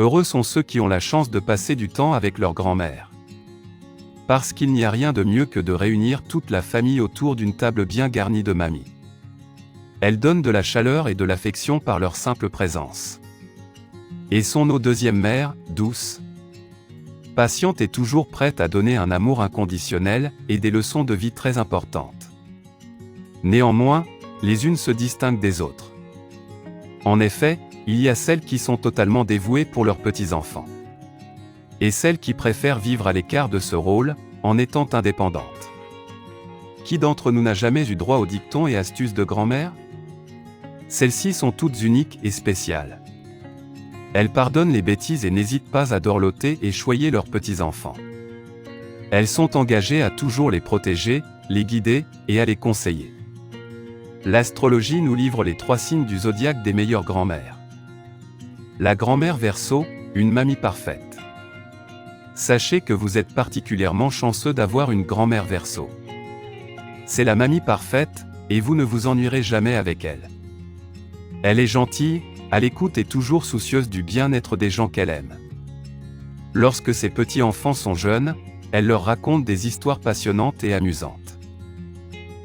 Heureux sont ceux qui ont la chance de passer du temps avec leur grand-mère. Parce qu'il n'y a rien de mieux que de réunir toute la famille autour d'une table bien garnie de mamies. Elles donnent de la chaleur et de l'affection par leur simple présence. Et sont nos deuxièmes mères, douces, patientes et toujours prêtes à donner un amour inconditionnel et des leçons de vie très importantes. Néanmoins, les unes se distinguent des autres. En effet, il y a celles qui sont totalement dévouées pour leurs petits-enfants. Et celles qui préfèrent vivre à l'écart de ce rôle, en étant indépendantes. Qui d'entre nous n'a jamais eu droit aux dictons et astuces de grand-mère? Celles-ci sont toutes uniques et spéciales. Elles pardonnent les bêtises et n'hésitent pas à dorloter et choyer leurs petits-enfants. Elles sont engagées à toujours les protéger, les guider, et à les conseiller. L'astrologie nous livre les 3 signes du zodiaque des meilleures grand-mères. La grand-mère Verseau, une mamie parfaite. Sachez que vous êtes particulièrement chanceux d'avoir une grand-mère Verseau. C'est la mamie parfaite, et vous ne vous ennuierez jamais avec elle. Elle est gentille, à l'écoute et toujours soucieuse du bien-être des gens qu'elle aime. Lorsque ses petits-enfants sont jeunes, elle leur raconte des histoires passionnantes et amusantes.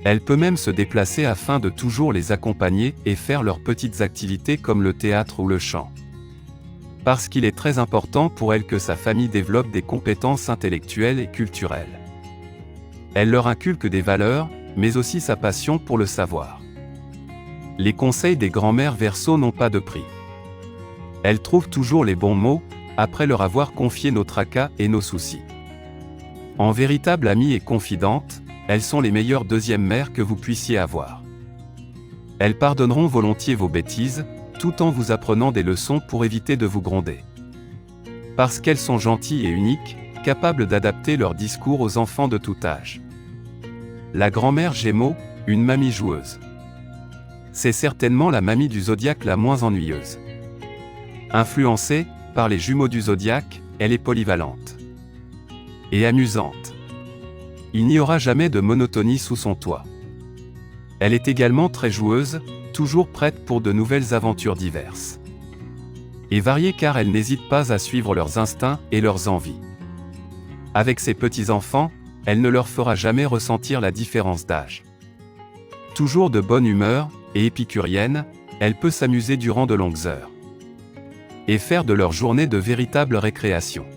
Elle peut même se déplacer afin de toujours les accompagner et faire leurs petites activités comme le théâtre ou le chant. Parce qu'il est très important pour elle que sa famille développe des compétences intellectuelles et culturelles. Elle leur inculque des valeurs, mais aussi sa passion pour le savoir. Les conseils des grand-mères Verseau n'ont pas de prix. Elles trouvent toujours les bons mots, après leur avoir confié nos tracas et nos soucis. En véritable amie et confidente, elles sont les meilleures deuxièmes mères que vous puissiez avoir. Elles pardonneront volontiers vos bêtises, tout en vous apprenant des leçons pour éviter de vous gronder. Parce qu'elles sont gentilles et uniques, capables d'adapter leur discours aux enfants de tout âge. La grand-mère Gémeaux, une mamie joueuse. C'est certainement la mamie du zodiaque la moins ennuyeuse. Influencée par les jumeaux du zodiaque, elle est polyvalente et amusante. Il n'y aura jamais de monotonie sous son toit. Elle est également très joueuse, toujours prête pour de nouvelles aventures diverses et variées car elle n'hésite pas à suivre leurs instincts et leurs envies. Avec ses petits-enfants, elle ne leur fera jamais ressentir la différence d'âge. Toujours de bonne humeur et épicurienne, elle peut s'amuser durant de longues heures et faire de leur journée de véritables récréations.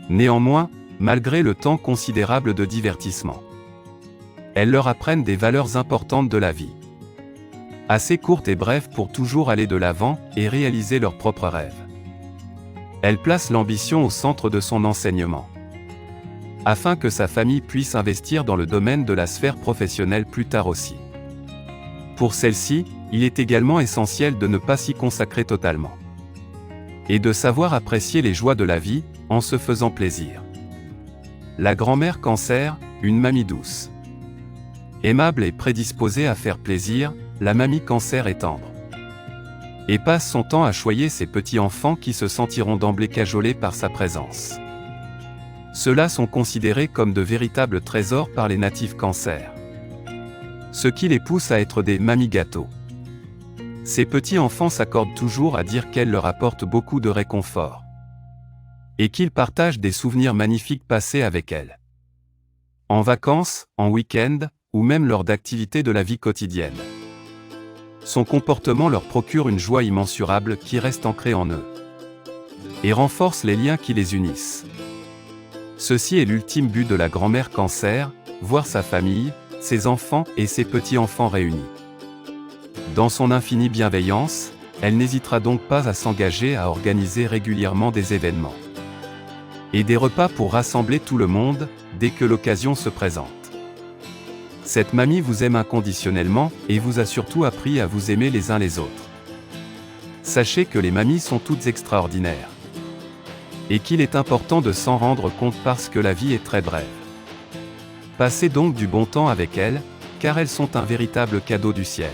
Néanmoins, malgré le temps considérable de divertissement, elles leur apprennent des valeurs importantes de la vie. Assez courtes et brèves pour toujours aller de l'avant et réaliser leurs propres rêves. Elle place l'ambition au centre de son enseignement, afin que sa famille puisse investir dans le domaine de la sphère professionnelle plus tard aussi. Pour celle-ci, il est également essentiel de ne pas s'y consacrer totalement, et de savoir apprécier les joies de la vie, en se faisant plaisir. La grand-mère Cancer, une mamie douce. Aimable et prédisposée à faire plaisir, la mamie Cancer est tendre. Et passe son temps à choyer ses petits-enfants qui se sentiront d'emblée cajolés par sa présence. Ceux-là sont considérés comme de véritables trésors par les natifs Cancer. Ce qui les pousse à être des mamies gâteaux. Ces petits-enfants s'accordent toujours à dire qu'elles leur apportent beaucoup de réconfort. Et qu'ils partagent des souvenirs magnifiques passés avec elles. En vacances, en week-end, ou même lors d'activités de la vie quotidienne. Son comportement leur procure une joie immensurable qui reste ancrée en eux. Et renforce les liens qui les unissent. Ceci est l'ultime but de la grand-mère Cancer, voir sa famille, ses enfants et ses petits-enfants réunis. Dans son infinie bienveillance, elle n'hésitera donc pas à s'engager à organiser régulièrement des événements et des repas pour rassembler tout le monde, dès que l'occasion se présente. Cette mamie vous aime inconditionnellement, et vous a surtout appris à vous aimer les uns les autres. Sachez que les mamies sont toutes extraordinaires. Et qu'il est important de s'en rendre compte parce que la vie est très brève. Passez donc du bon temps avec elles, car elles sont un véritable cadeau du ciel.